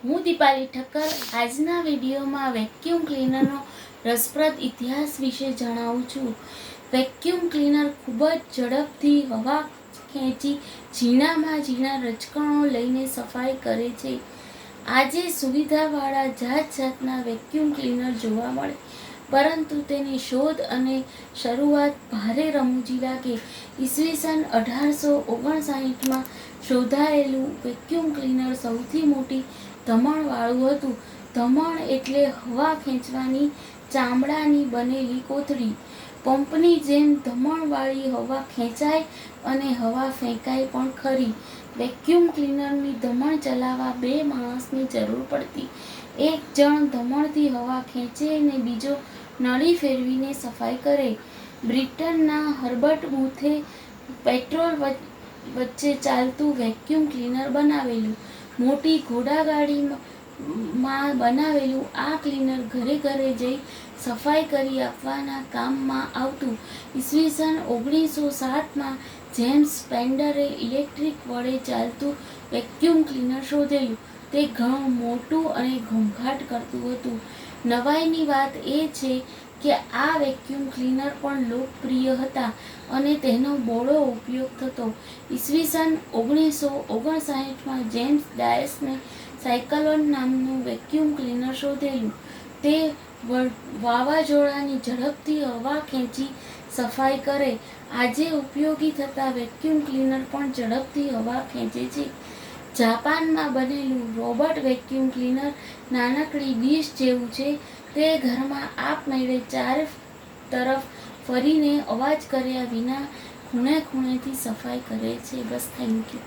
હું દીપાલી ઠક્કર આજના વિડીયોમાં વેક્યુમ ક્લીનરનો રસપ્રદ ઇતિહાસ વિશે જણાવું છું. વેક્યુમ ક્લીનર ખૂબ જ ઝડપથી હવા ખેંચી ઝીણામાં ઝીણા રજકણો લઈને સફાઈ કરે છે. આજે સુવિધાવાળા જાતના વેક્યુમ ક્લીનર જોવા મળે, પરંતુ તેની શોધ અને શરૂઆત ભારે રમૂજી લાગે. ઈસવીસન 1859માં શોધાયેલું વેક્યુમ ક્લીનર સૌથી મોટી ધમણવાળું હતું. ધમણ એટલે હવા ખેંચવાની ચામડાની બનેલી કોથળી. પંપની જેમ ધમણવાળી હવા ખેંચાય અને હવા ફેંકાય પણ ખરી. વેક્યુમ ક્લીનરની ધમણ ચલાવવા 2 માણસની જરૂર પડતી. એક જણ ધમણથી હવા ખેંચે ને બીજો નળી ફેરવીને સફાઈ કરે. બ્રિટનના હર્બર્ટ બૂથે પેટ્રોલ વચ્ચે ચાલતું વેક્યુમ ક્લીનર બનાવેલું. મોટી ઘોડાગાડીમાં બનાવેલું આ ક્લીનર ઘરે ઘરે જઈ સફાઈ કરી આપવાના કામમાં આવતું. ઈસવીસન 1907માં જેમ્સ સ્પેન્ડરે ઇલેક્ટ્રિક વડે ચાલતું વેક્યુમ ક્લીનર શોધેલું. તે ઘણું મોટું અને ઘોંઘાટ કરતું હતું. નવાઈની વાત એ છે કે આ વેક્યુમ ક્લીનર પણ લોકપ્રિય હતા અને તેનો બહોળો ઉપયોગ થતો. ઈસવીસન 1959માં જેમ્સ ડાયસને સાયક્લોન નામનું વેક્યુમ ક્લીનર શોધેલું. તે વાવાઝોડાની ઝડપથી હવા ખેંચી સફાઈ કરે. આજે ઉપયોગી થતા વેક્યુમ ક્લીનર પણ ઝડપથી હવા ખેંચે છે. જાપાનમાં બનેલું રોબોટ વેક્યુમ ક્લીનર નાનકડી ડીશ જેવું છે. તે ઘરમાં આપમેળે ચારે તરફ ફરીને અવાજ કર્યા વિના ખૂણે ખૂણેથી સફાઈ કરે છે. બસ, થેન્ક યુ.